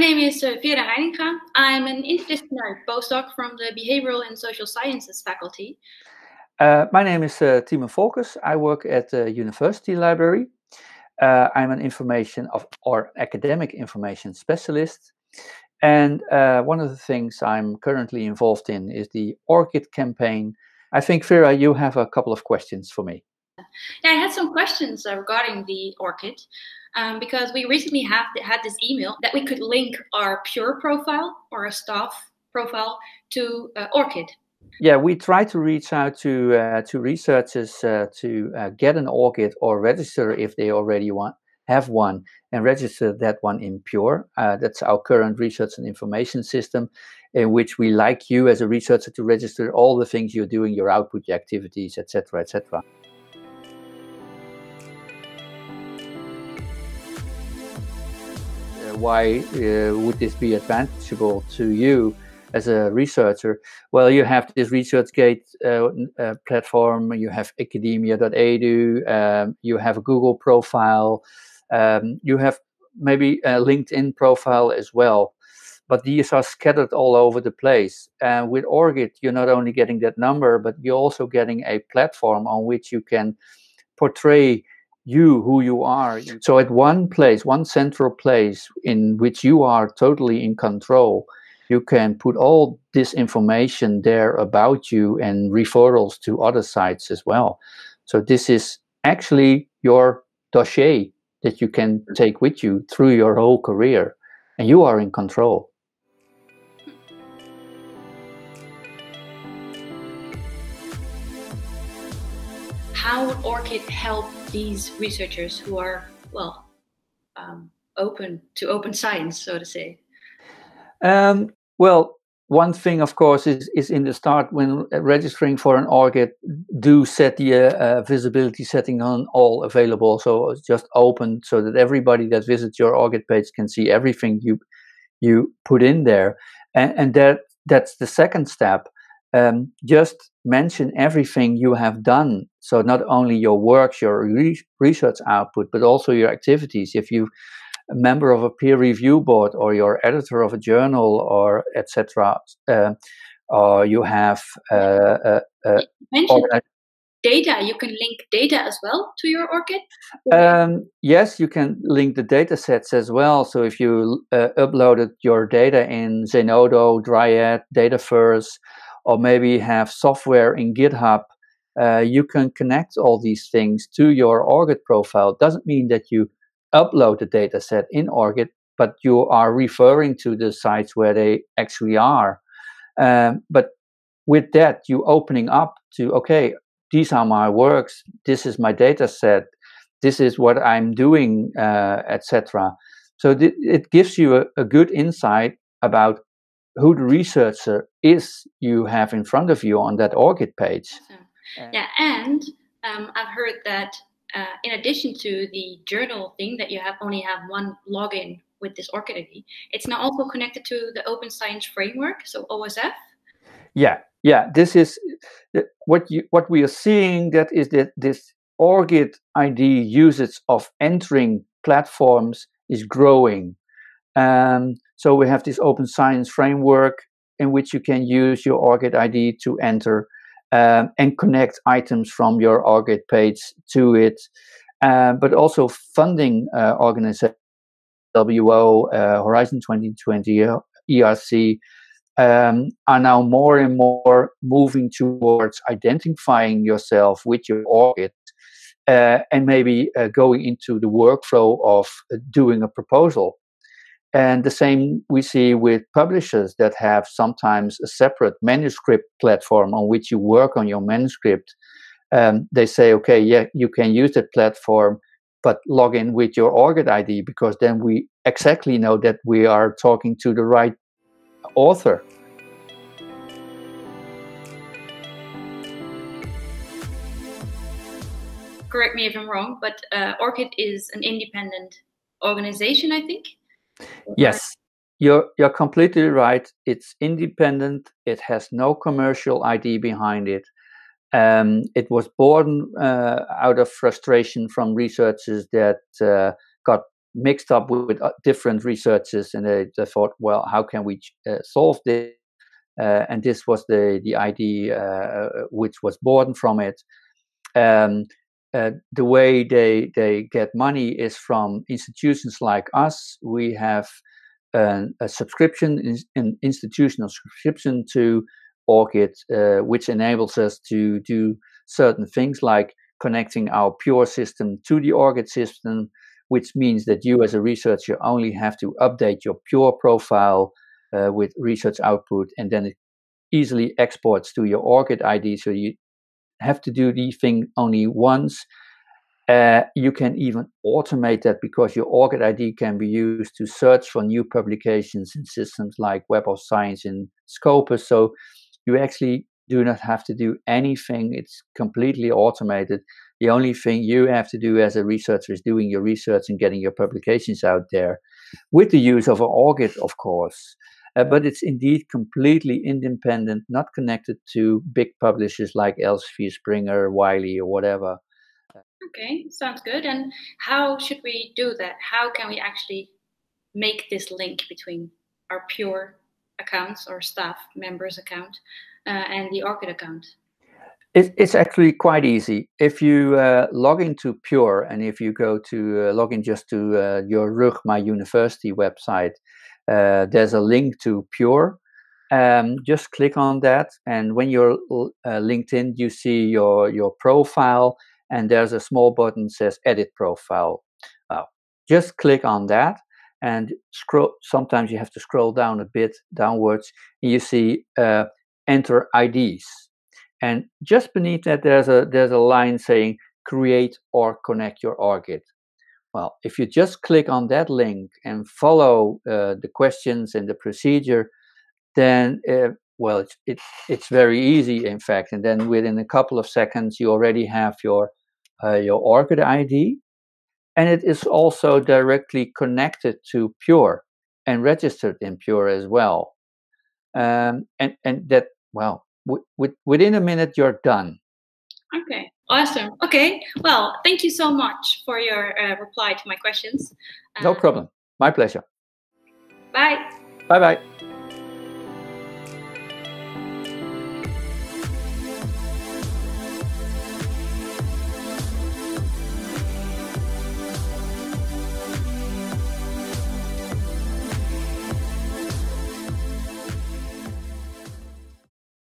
name is Vera Heininga. I'm an interdisciplinary postdoc from the Behavioral and Social Sciences faculty. My name is Tiemen Folkers. I work at the University Library. I'm an academic information specialist. And one of the things I'm currently involved in is the Orchid campaign. I think, Vera, you have a couple of questions for me. Yeah, I had some questions regarding the Orchid, because we recently had this email that we could link our Pure profile or a staff profile to Orchid. Yeah, we try to reach out to researchers to get an Orchid or register if they already have one, and register that one in Pure. That's our current research and information system, in which we like you as a researcher to register all the things you're doing, your output, your activities, etc., etc. Why would this be advantageable to you as a researcher? Well, you have this ResearchGate platform, you have academia.edu, you have a Google profile, you have maybe a LinkedIn profile as well, but these are scattered all over the place. With Orchid, you're not only getting that number, but you're also getting a platform on which you can portray who you are. So at one place, one central place in which you are totally in control, you can put all this information there about you and referrals to other sites as well. So this is actually your dossier that you can take with you through your whole career, and you are in control. How would Orchid help these researchers who are, well, open to open science, so to say? Well, one thing, of course, is in the start when registering for an Orchid, do set the visibility setting on all available. So it's just open so that everybody that visits your Orchid page can see everything you put in there. And that's the second step. Just mention everything you have done. So not only your works, your research output, but also your activities. If you're a member of a peer review board, or you're editor of a journal, or etc., or you have data, you can link data as well to your Orchid? Yes, you can link the data sets as well. So if you uploaded your data in Zenodo, Dryad, Dataverse, or maybe have software in GitHub, you can connect all these things to your Orchid profile. Doesn't mean that you upload the data set in Orchid, but you are referring to the sites where they actually are. But with that, you opening up to, okay, these are my works, this is my data set, this is what I'm doing, etc. So it gives you a good insight about who the researcher is you have in front of you on that Orchid page. Yeah, and I've heard that in addition to the journal thing that you only have one login with this Orchid ID, it's now also connected to the Open Science Framework, so OSF. Yeah. This is what we are seeing. That is that this Orchid ID usage of entering platforms is growing. So we have this Open Science Framework in which you can use your Orchid ID to enter and connect items from your Orchid page to it, but also funding organizations, WO, Horizon 2020, ERC, are now more and more moving towards identifying yourself with your Orchid, and maybe going into the workflow of doing a proposal. And the same we see with publishers that have sometimes a separate manuscript platform on which you work on your manuscript. They say, okay, yeah, you can use that platform, but log in with your Orchid ID, because then we exactly know that we are talking to the right author. Correct me if I'm wrong, but Orchid is an independent organization, I think? Yes, you're completely right. It's independent. It has no commercial ID behind it. It was born out of frustration from researchers that got mixed up with different researchers, and they thought, well, how can we solve this? And this was the idea which was born from it. The way they get money is from institutions like us. We have a subscription, an institutional subscription to ORCID, which enables us to do certain things like connecting our Pure system to the ORCID system, which means that you as a researcher only have to update your Pure profile with research output, and then it easily exports to your ORCID ID, so you have to do the thing only once. You can even automate that because your ORCID ID can be used to search for new publications in systems like Web of Science and Scopus. So you actually do not have to do anything. It's completely automated. The only thing you have to do as a researcher is doing your research and getting your publications out there with the use of an ORCID, of course. But it's indeed completely independent, not connected to big publishers like Elsevier, Springer, Wiley, or whatever. Okay, sounds good. And how should we do that? How can we actually make this link between our Pure accounts or staff members account and the ORCID account? It's actually quite easy. If you log into Pure, and if you go to log in just to your RUG, my university website, there's a link to Pure. Just click on that, and when you're linked in, you see your profile, and there's a small button that says Edit Profile. Just click on that, and scroll. Sometimes you have to scroll down a bit downwards, and you see Enter IDs. And just beneath that, there's a line saying Create or Connect your ORCID. Well, if you just click on that link and follow the questions and the procedure, then it's very easy, in fact. And then within a couple of seconds, you already have your ORCID ID, and it is also directly connected to Pure and registered in Pure as well. And that, well, within a minute, you're done. Okay, awesome. Okay, well, thank you so much for your reply to my questions. No problem. My pleasure. Bye. Bye-bye.